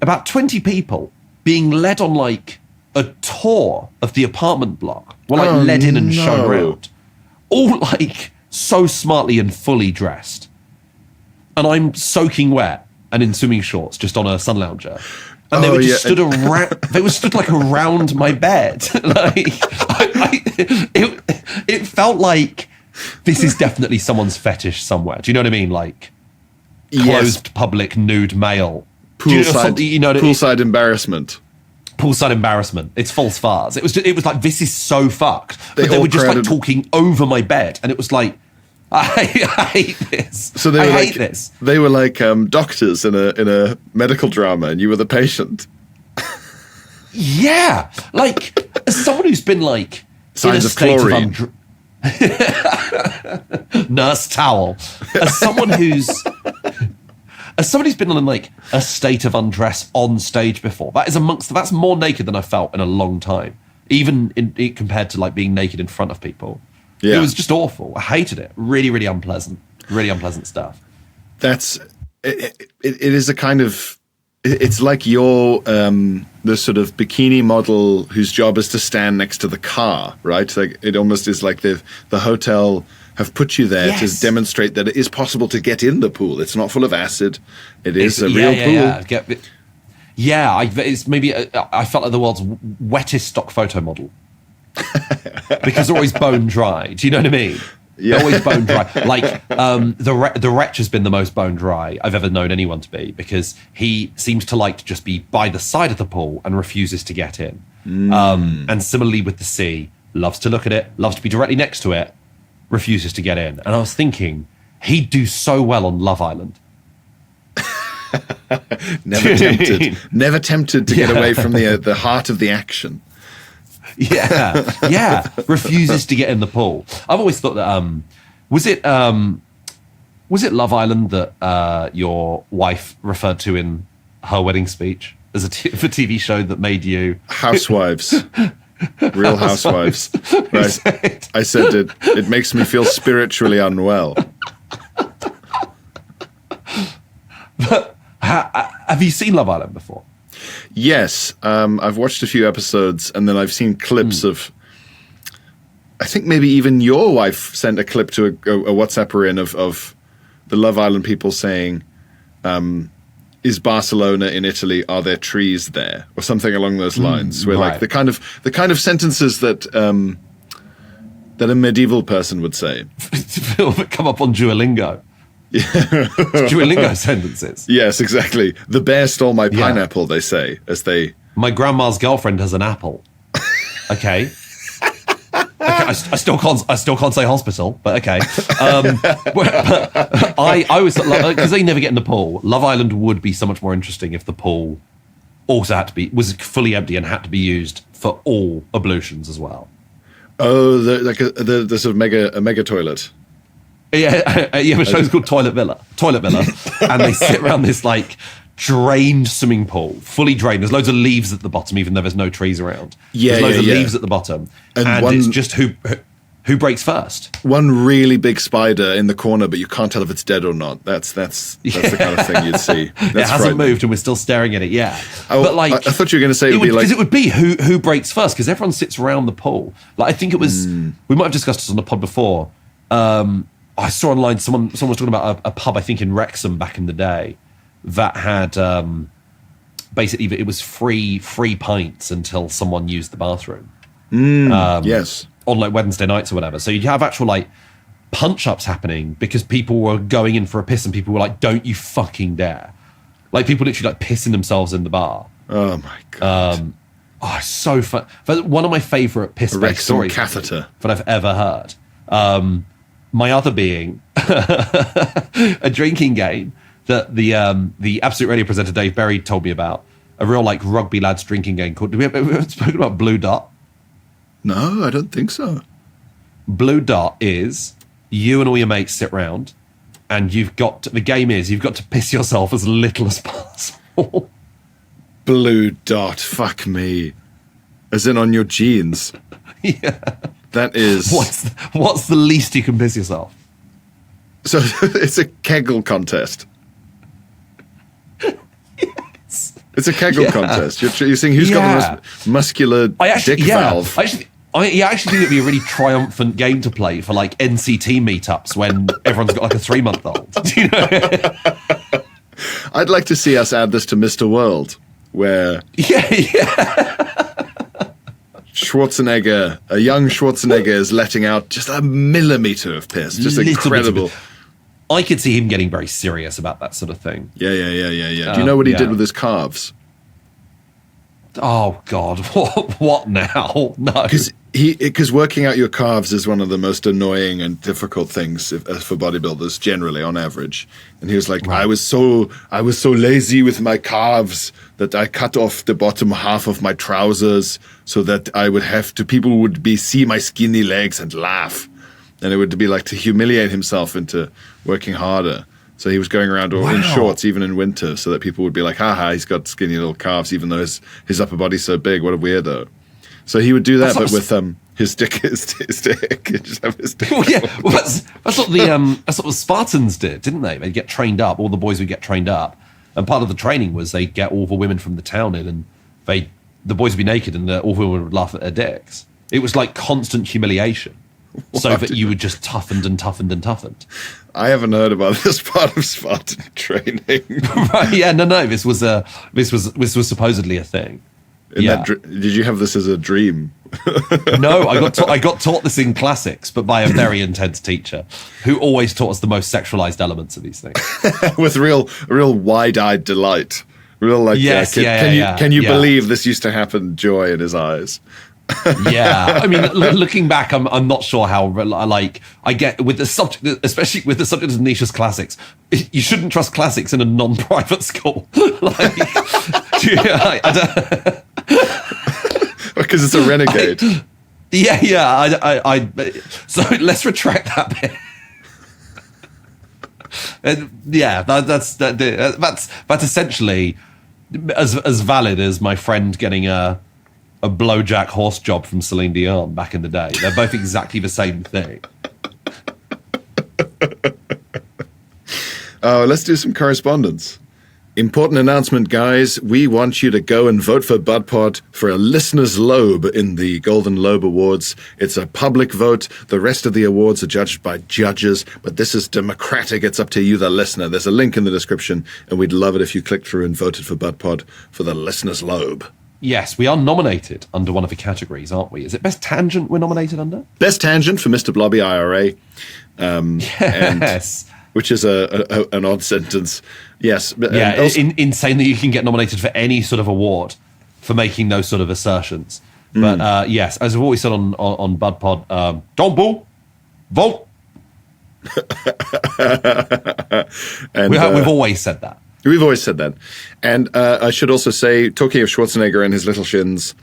[SPEAKER 2] About 20 people being led on like a tour of the apartment block. Were like led in and shown around. All like so smartly and fully dressed. And I'm soaking wet and in swimming shorts just on a sun lounger. And they were just stood around, they were stood like around my bed. Like, it felt like this is definitely someone's fetish somewhere. Do you know what I mean? Like closed public nude male
[SPEAKER 1] poolside embarrassment.
[SPEAKER 2] Poolside embarrassment. It's false fars. It was like, this is so fucked. But they were just like talking over my bed, and it was like, I hate this.
[SPEAKER 1] So I hate this. They were like doctors in a medical drama, and you were the patient.
[SPEAKER 2] Yeah, like as someone who's been like
[SPEAKER 1] signs of chlorine,
[SPEAKER 2] nurse towel. As someone who's been in like a state of undress on stage before, that's more naked than I felt in a long time. Even compared to like being naked in front of people, it was just awful. I hated it. Really, really unpleasant. Really unpleasant stuff.
[SPEAKER 1] It is a kind of. It's like you're the sort of bikini model whose job is to stand next to the car, right? Like it almost is like the hotel have put you there to demonstrate that it is possible to get in the pool. It's not full of acid. It's a real pool. It's maybe I felt like the world's wettest stock photo model because they're always bone dry. Do you know what I mean? Yeah. They're always bone dry. Like the Wretch has been the most bone dry I've ever known anyone to be, because he seems to like to just be by the side of the pool and refuses to get in. And similarly with the sea, loves to look at it, loves to be directly next to it, refuses to get in. And I was thinking, he'd do so well on Love Island. Never tempted to get away from the heart of the action.
[SPEAKER 2] Yeah, refuses to get in the pool. I've always thought that was it Love Island that your wife referred to in her wedding speech as a TV show that made you
[SPEAKER 1] Housewives, Real Housewives. Right? I said it makes me feel spiritually unwell.
[SPEAKER 2] But have you seen Love Island before?
[SPEAKER 1] Yes, I've watched a few episodes, and then I've seen clips of. I think maybe even your wife sent a clip to a WhatsApper in of the Love Island people saying, "Is Barcelona in Italy? Are there trees there?" or something along those lines. Where like the kind of sentences that a medieval person would say.
[SPEAKER 2] Come up on Duolingo. Yeah. Duolingo sentences.
[SPEAKER 1] Yes, exactly. The bear stole my pineapple, they say, as they...
[SPEAKER 2] My grandma's girlfriend has an apple. Okay. I still can't say hospital, but okay. I always thought, because they never get in the pool, Love Island would be so much more interesting if the pool also was fully empty and had to be used for all ablutions as well.
[SPEAKER 1] Oh, the sort of mega toilet.
[SPEAKER 2] Yeah, the show's called Toilet Villa, and they sit around this like drained swimming pool, fully drained. There's loads of leaves at the bottom, even though there's no trees around. There's loads of leaves at the bottom, and it's just who breaks first.
[SPEAKER 1] One really big spider in the corner, but you can't tell if it's dead or not. That's the kind of thing you'd see.
[SPEAKER 2] It hasn't moved, and we're still staring at it. Yeah,
[SPEAKER 1] but like I thought you were going to say
[SPEAKER 2] it would be who breaks first, because everyone sits around the pool. Like I think it was we might have discussed this on the pod before. I saw online someone was talking about a pub, I think in Wrexham back in the day, that had basically it was free pints until someone used the bathroom.
[SPEAKER 1] Yes,
[SPEAKER 2] on like Wednesday nights or whatever. So you'd have actual like punch ups happening because people were going in for a piss and people were like, "Don't you fucking dare!" Like people literally like pissing themselves in the bar.
[SPEAKER 1] Oh my god!
[SPEAKER 2] It's so fun. One of my favourite piss-based stories
[SPEAKER 1] catheter
[SPEAKER 2] that I've ever heard. My other being a drinking game that the Absolute Radio presenter Dave Berry told me about, a real like rugby lads drinking game called. Have we ever spoken about Blue Dot?
[SPEAKER 1] No, I don't think so.
[SPEAKER 2] Blue Dot is you and all your mates sit round, and you've got to piss yourself as little as possible.
[SPEAKER 1] Blue Dot, fuck me, as in on your jeans.
[SPEAKER 2] Yeah.
[SPEAKER 1] That is...
[SPEAKER 2] What's the least you can piss yourself?
[SPEAKER 1] So it's a Kegel contest.
[SPEAKER 2] Yes.
[SPEAKER 1] It's a Kegel contest. You're saying who's got the most muscular dick valve?
[SPEAKER 2] I actually think it'd be a really triumphant game to play for like NCT meetups when everyone's got like a 3-month-old. Do you know?
[SPEAKER 1] I'd like to see us add this to Mr. World, where...
[SPEAKER 2] Yeah.
[SPEAKER 1] Schwarzenegger, a young Schwarzenegger is letting out just a millimetre of piss. Just incredible.
[SPEAKER 2] I could see him getting very serious about that sort of thing.
[SPEAKER 1] Yeah. Do you know what he did with his calves?
[SPEAKER 2] Oh God, what now? No,
[SPEAKER 1] because working out your calves is one of the most annoying and difficult things for bodybuilders generally, on average. And he was like, right. I was so lazy with my calves that I cut off the bottom half of my trousers so that people would see my skinny legs and laugh, and it would be like to humiliate himself into working harder. So he was going around in shorts, even in winter, so that people would be like, haha, he's got skinny little calves, even though his upper body's so big. What a weirdo. So he would do that, but with his dick. He'd just have his dick.
[SPEAKER 2] Well, yeah, that's what the Spartans did, didn't they? They'd get trained up. All the boys would get trained up. And part of the training was they'd get all the women from the town in, and the boys would be naked, and all the women would laugh at their dicks. It was like constant humiliation. So that you were just toughened and toughened and toughened. I
[SPEAKER 1] haven't heard about this part of Spartan training.
[SPEAKER 2] Right? Yeah, no. This was supposedly a thing.
[SPEAKER 1] Did you have this as a dream?
[SPEAKER 2] No, I got taught this in classics, but by a very intense teacher who always taught us the most sexualized elements of these things
[SPEAKER 1] with real wide-eyed delight. Real like, can you believe this used to happen? Joy in his eyes.
[SPEAKER 2] Yeah, I mean, looking back, I'm not sure how I get with the subject, especially with the subject of niche as classics. You shouldn't trust classics in a non-private school,
[SPEAKER 1] because it's a renegade.
[SPEAKER 2] So let's retract that bit. That's essentially as valid as my friend getting a Blowjack Horsejob from Celine Dion back in the day. They're both exactly the same thing.
[SPEAKER 1] Oh, let's do some correspondence. Important announcement, guys. We want you to go and vote for BudPod for a listener's lobe in the Golden Lobe Awards. It's a public vote. The rest of the awards are judged by judges, but this is democratic. It's up to you, the listener. There's a link in the description, and we'd love it if you clicked through and voted for BudPod for the listener's lobe.
[SPEAKER 2] Yes, we are nominated under one of the categories, aren't we? Is it Best Tangent we're nominated under?
[SPEAKER 1] Best Tangent for Mr. Blobby IRA.
[SPEAKER 2] Yes.
[SPEAKER 1] Which is an odd sentence. Yes.
[SPEAKER 2] Yeah, insane that you can get nominated for any sort of award for making those sort of assertions. But yes, as I've always said on BudPod, don't boo, vote.
[SPEAKER 1] And,
[SPEAKER 2] we've always said that.
[SPEAKER 1] We've always said that. And I should also say, talking of Schwarzenegger and his little shins,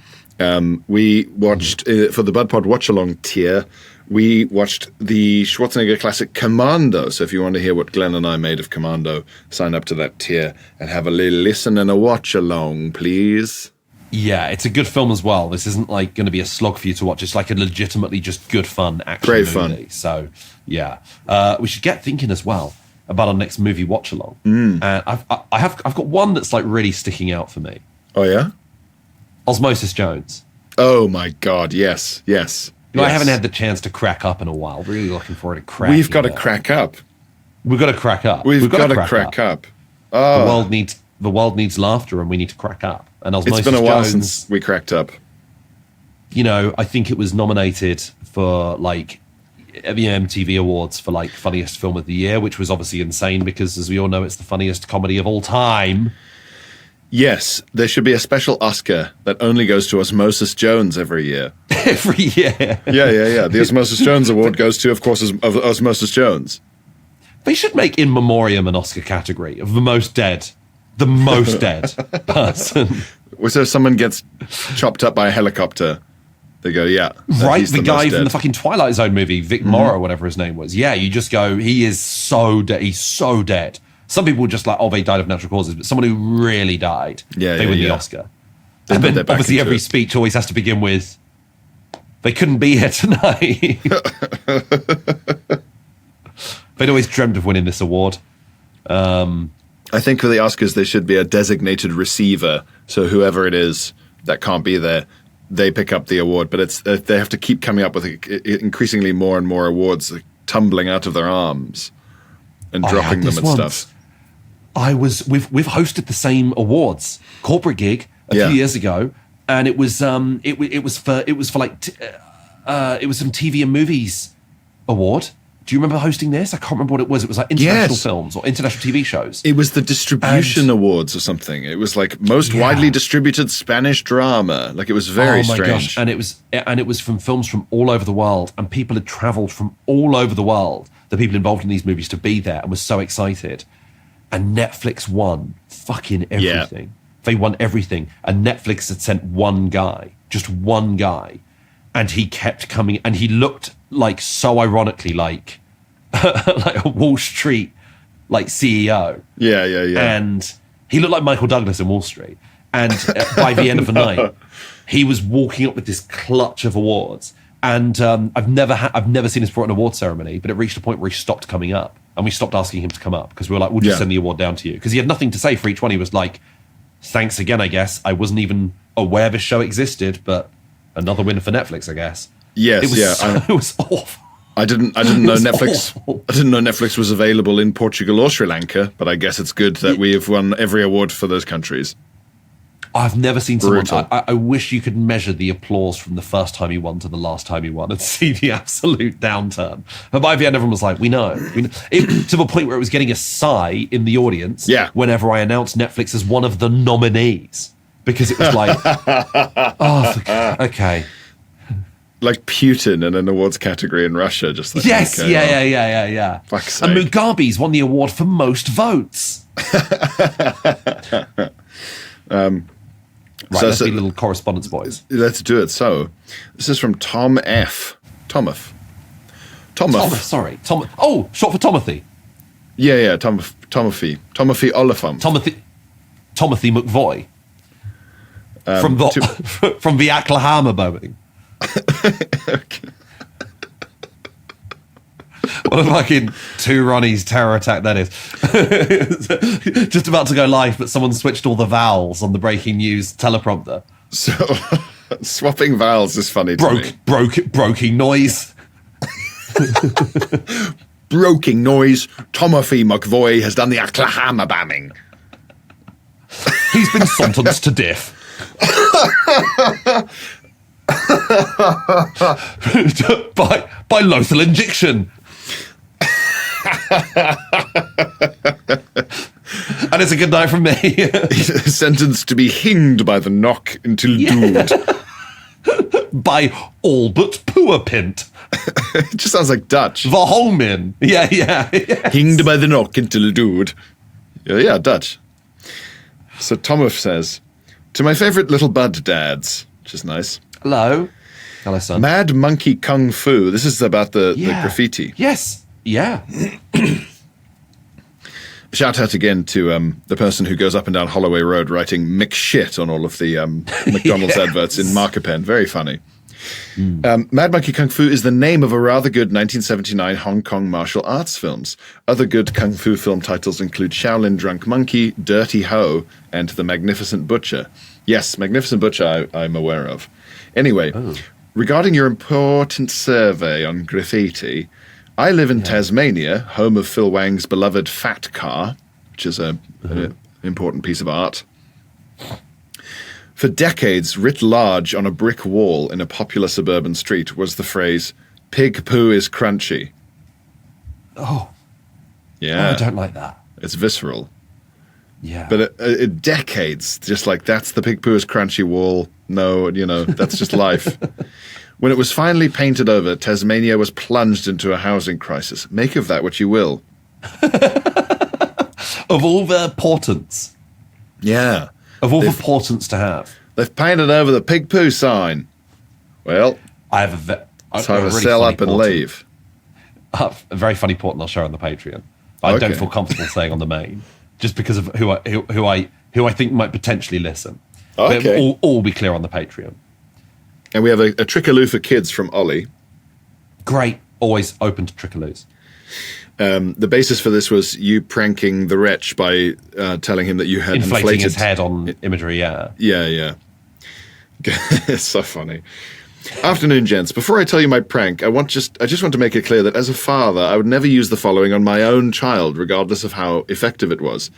[SPEAKER 1] we watched, for the BudPod watch-along tier, we watched the Schwarzenegger classic Commando. So if you want to hear what Glenn and I made of Commando, sign up to that tier and have a little listen and a watch-along, please.
[SPEAKER 2] Yeah, it's a good film as well. This isn't like going to be a slog for you to watch. It's like a legitimately just good fun action movie. Fun. So, yeah. We should get thinking as well about our next movie watch along. And I've got one that's like really sticking out for me.
[SPEAKER 1] Oh yeah?
[SPEAKER 2] Osmosis Jones.
[SPEAKER 1] Oh my God, yes.
[SPEAKER 2] I haven't had the chance to crack up in a while. Really looking forward to crack.
[SPEAKER 1] We've got to crack up.
[SPEAKER 2] We've got to crack up.
[SPEAKER 1] We've got to crack up. Oh.
[SPEAKER 2] The world needs laughter, and we need to crack up. And Osmosis
[SPEAKER 1] It's been a while
[SPEAKER 2] Jones,
[SPEAKER 1] since we cracked up.
[SPEAKER 2] I think it was nominated for like the MTV Awards for like funniest film of the year, which was obviously insane because, as we all know, it's the funniest comedy of all time.
[SPEAKER 1] Yes, there should be a special Oscar that only goes to Osmosis Jones every year.
[SPEAKER 2] Every year.
[SPEAKER 1] Yeah. The Osmosis Jones Award goes to, of course, Osmosis Jones.
[SPEAKER 2] They should make in memoriam an Oscar category of the most dead person.
[SPEAKER 1] So if someone gets chopped up by a helicopter, they go, yeah.
[SPEAKER 2] Right, the guy from the fucking Twilight Zone movie, Vic Morrow, whatever his name was. Yeah, you just go, he is so dead. He's so dead. Some people just like, they died of natural causes, but someone who really died, they win the Oscar. And then obviously every speech always has to begin with, they couldn't be here tonight. They'd always dreamt of winning this award.
[SPEAKER 1] I think for the Oscars, there should be a designated receiver. So whoever it is that can't be there, they pick up the award. But they have to keep coming up with increasingly more and more awards tumbling out of their arms and dropping them and stuff.
[SPEAKER 2] We've hosted the same awards corporate gig a few years ago, and it was some TV and movies award, Do you remember hosting this? I can't remember what it was. It was like international films or international TV shows.
[SPEAKER 1] It was the Distribution Awards or something. It was like most widely distributed Spanish drama. Like it was very strange.
[SPEAKER 2] Gosh. And it was from films from all over the world, and people had travelled from all over the world, the people involved in these movies, to be there, and was so excited. And Netflix won fucking everything. Yeah. They won everything. And Netflix had sent one guy, just one guy, and he kept coming, and he looked like so ironically like like a Wall Street like CEO.
[SPEAKER 1] Yeah.
[SPEAKER 2] And he looked like Michael Douglas in Wall Street. And by the end of the night, he was walking up with this clutch of awards. And I've never seen this brought an award ceremony, but it reached a point where he stopped coming up, and we stopped asking him to come up because we were like, we'll just send the award down to you, because he had nothing to say for each one. He was like, thanks again, I guess. I wasn't even aware this show existed, but another win for Netflix, I guess.
[SPEAKER 1] Yes,
[SPEAKER 2] it was awful.
[SPEAKER 1] I didn't know Netflix. Awful. I didn't know Netflix was available in Portugal or Sri Lanka, but I guess it's good that we have won every award for those countries.
[SPEAKER 2] I've never seen someone. I wish you could measure the applause from the first time he won to the last time he won and see the absolute downturn. But by the end, everyone was like, "We know." To the point where it was getting a sigh in the audience.
[SPEAKER 1] Yeah.
[SPEAKER 2] Whenever I announced Netflix as one of the nominees, because it was like, oh, okay.
[SPEAKER 1] Like Putin in an awards category in Russia, just like
[SPEAKER 2] yes, yeah.
[SPEAKER 1] Fuck's sake.
[SPEAKER 2] And Mugabe's won the award for most votes. Right, let's be little correspondence boys.
[SPEAKER 1] Let's do it. So, this is from Tom F. Thomas.
[SPEAKER 2] Sorry. Oh, short for Tomothy.
[SPEAKER 1] Yeah. Tomothy Oliphant.
[SPEAKER 2] Tomothy McVoy. From the Oklahoma bombing.
[SPEAKER 1] Okay.
[SPEAKER 2] What a fucking two Ronnies terror attack that is. Just about to go live, but someone switched all the vowels on the breaking news teleprompter.
[SPEAKER 1] So, swapping vowels is funny to me.
[SPEAKER 2] Broking noise.
[SPEAKER 1] Broking noise. Tomothy McVoy has done the Oklahoma bombing.
[SPEAKER 2] He's been sentenced to death. by lethal injection. And it's a good night from me.
[SPEAKER 1] Sentenced to be hinged by the knock until dude.
[SPEAKER 2] By all but poor pint.
[SPEAKER 1] It just sounds like Dutch.
[SPEAKER 2] The Holmin. Yeah. Yes.
[SPEAKER 1] Hinged by the knock until dude. Yeah, Dutch. So Thomas says, to my favourite little bud dads, which is nice.
[SPEAKER 2] Hello, son.
[SPEAKER 1] Mad Monkey Kung Fu. This is about the graffiti.
[SPEAKER 2] Yes. Yeah.
[SPEAKER 1] Shout out again to the person who goes up and down Holloway Road writing McShit on all of the McDonald's adverts in marker pen. Very funny. Mad Monkey Kung Fu is the name of a rather good 1979 Hong Kong martial arts films. Other good Kung Fu film titles include Shaolin Drunk Monkey, Dirty Ho, and The Magnificent Butcher. Yes, Magnificent Butcher I'm aware of. Anyway, regarding your important survey on graffiti, I live in Tasmania, home of Phil Wang's beloved Fat Car, which is an important piece of art. For decades, writ large on a brick wall in a popular suburban street was the phrase, "Pig poo is crunchy."
[SPEAKER 2] Oh.
[SPEAKER 1] Yeah.
[SPEAKER 2] Oh, I don't like that.
[SPEAKER 1] It's visceral.
[SPEAKER 2] Yeah.
[SPEAKER 1] But decades, just like, that's the pig poo is crunchy wall. No, that's just life. When it was finally painted over, Tasmania was plunged into a housing crisis. Make of that what you will.
[SPEAKER 2] Of all the portents.
[SPEAKER 1] Yeah.
[SPEAKER 2] Of all the portents to have.
[SPEAKER 1] They've painted over the pig poo sign. Well,
[SPEAKER 2] I have a
[SPEAKER 1] really sell up and leave.
[SPEAKER 2] A very funny portent I'll share on the Patreon. I don't feel comfortable saying on the main, just because of who I think might potentially listen.
[SPEAKER 1] Okay.
[SPEAKER 2] All will be clear on the Patreon.
[SPEAKER 1] And we have a trickaloo for kids from Ollie.
[SPEAKER 2] Great. Always open to trickaloos.
[SPEAKER 1] The basis for this was you pranking the wretch by telling him that you had
[SPEAKER 2] inflating his head on imagery, yeah.
[SPEAKER 1] Yeah. It's so funny. Afternoon, gents. Before I tell you my prank, I just want to make it clear that as a father, I would never use the following on my own child, regardless of how effective it was.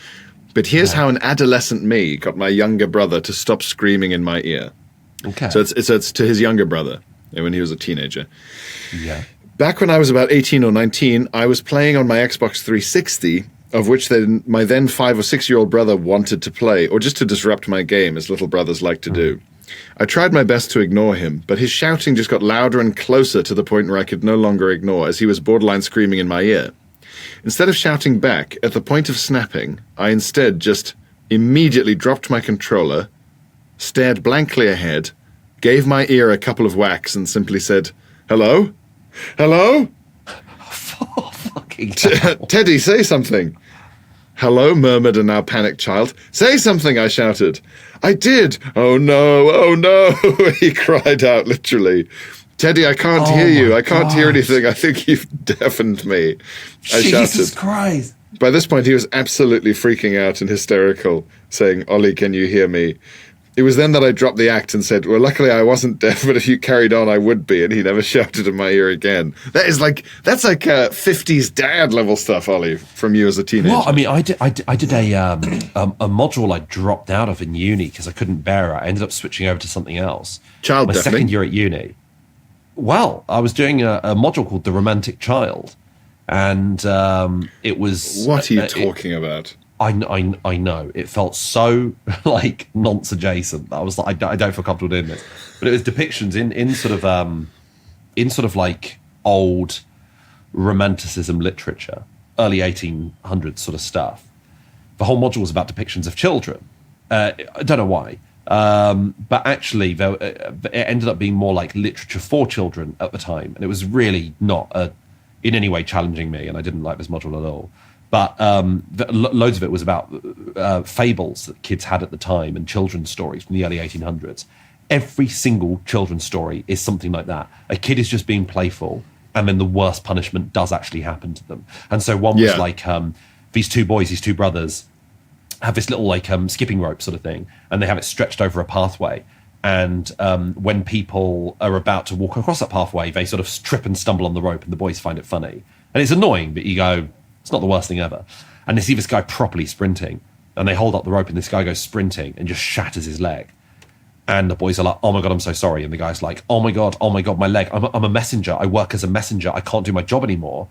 [SPEAKER 1] But here's how an adolescent me got my younger brother to stop screaming in my ear.
[SPEAKER 2] Okay.
[SPEAKER 1] So it's to his younger brother when he was a teenager.
[SPEAKER 2] Yeah.
[SPEAKER 1] Back when I was about 18 or 19, I was playing on my Xbox 360, of which my then 5 or 6-year-old brother wanted to play, or just to disrupt my game, as little brothers like to do. I tried my best to ignore him, but his shouting just got louder and closer to the point where I could no longer ignore, as he was borderline screaming in my ear. Instead of shouting back, at the point of snapping, I instead just immediately dropped my controller, stared blankly ahead, gave my ear a couple of whacks, and simply said, "Hello? Hello?
[SPEAKER 2] Oh, fucking hell.
[SPEAKER 1] Teddy, say something." "Hello," murmured a now panicked child. "Say something," I shouted. "I did." "Oh no, oh no," he cried out, literally. "Teddy, I can't hear you. I can't hear anything. I think you've deafened me," I shouted.
[SPEAKER 2] Jesus Christ.
[SPEAKER 1] By this point, he was absolutely freaking out and hysterical, saying, "Ollie, can you hear me?" It was then that I dropped the act and said, "Well, luckily I wasn't deaf, but if you carried on, I would be." And he never shouted in my ear again. That's like 50s dad level stuff, Ollie, from you as a teenager.
[SPEAKER 2] Well, I mean, I did a module I dropped out of in uni because I couldn't bear it. I ended up switching over to something else.
[SPEAKER 1] Child
[SPEAKER 2] My
[SPEAKER 1] deafening?
[SPEAKER 2] second year at uni. Well, I was doing a module called The Romantic Child. And it was...
[SPEAKER 1] What are you talking about?
[SPEAKER 2] I know. It felt so like nonce adjacent. I was like, I don't feel comfortable doing this. But it was depictions in sort of like old romanticism literature, early 1800s sort of stuff. The whole module was about depictions of children. I don't know why. But actually, it ended up being more like literature for children at the time. And it was really not in any way challenging me. And I didn't like this module at all. But loads of it was about fables that kids had at the time and children's stories from the early 1800s. Every single children's story is something like that. A kid is just being playful, and then the worst punishment does actually happen to them. And so one was like these two brothers, have this little like skipping rope sort of thing, and they have it stretched over a pathway. And when people are about to walk across that pathway, they sort of trip and stumble on the rope, and the boys find it funny. And it's annoying, but you go, it's not the worst thing ever. And they see this guy properly sprinting, and they hold up the rope, and this guy goes sprinting and just shatters his leg. And the boys are like, "Oh my God, I'm so sorry." And the guy's like, oh my God, my leg. I'm a messenger. I work as a messenger. I can't do my job anymore.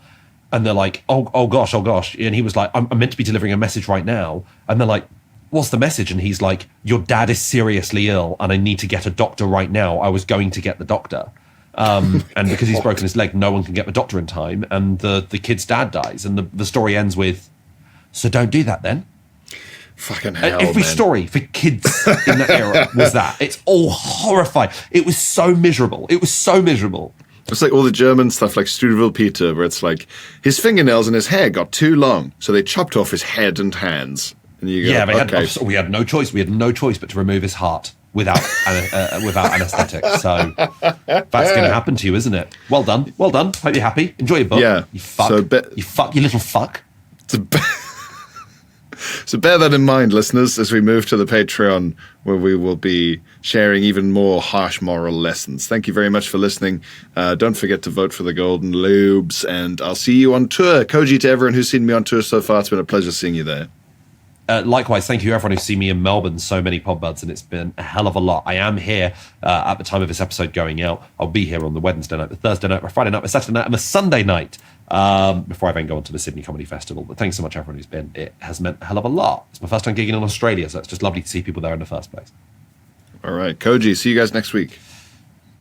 [SPEAKER 2] And they're like, oh gosh. And he was like, I'm meant to be delivering a message right now. And they're like, "What's the message?" And he's like, "Your dad is seriously ill, and I need to get a doctor right now. I was going to get the doctor. And because he's broken his leg, no one can get the doctor in time, and the kid's dad dies." And the story ends with, "So don't do that then."
[SPEAKER 1] Fucking hell,
[SPEAKER 2] Every
[SPEAKER 1] man.
[SPEAKER 2] story for kids in that era was that. It's all horrifying. It was so miserable.
[SPEAKER 1] It's like all the German stuff like Strudel Peter, where it's like his fingernails and his hair got too long, so they chopped off his head and hands. And you go,
[SPEAKER 2] we had no choice. We had no choice but to remove his heart without anesthetic. So that's going to happen to you, isn't it? Well done. Hope you're happy. Enjoy your book.
[SPEAKER 1] Yeah.
[SPEAKER 2] You fuck. You little fuck.
[SPEAKER 1] So bear that in mind, listeners, as we move to the Patreon, where we will be sharing even more harsh moral lessons. Thank you very much for listening. Don't forget to vote for the Golden Lubes, and I'll see you on tour. Koji to everyone who's seen me on tour so far. It's been a pleasure seeing you there.
[SPEAKER 2] Likewise, thank you everyone who's seen me in Melbourne, so many podbuds, and it's been a hell of a lot. I am here at the time of this episode going out. I'll be here on the Wednesday night, the Thursday night, the Friday night, the Saturday night, and the Sunday night before I then go on to the Sydney Comedy Festival. But thanks so much everyone who's been. It has meant a hell of a lot. It's my first time gigging in Australia, so it's just lovely to see people there in the first place.
[SPEAKER 1] All right, Koji, see you guys next week.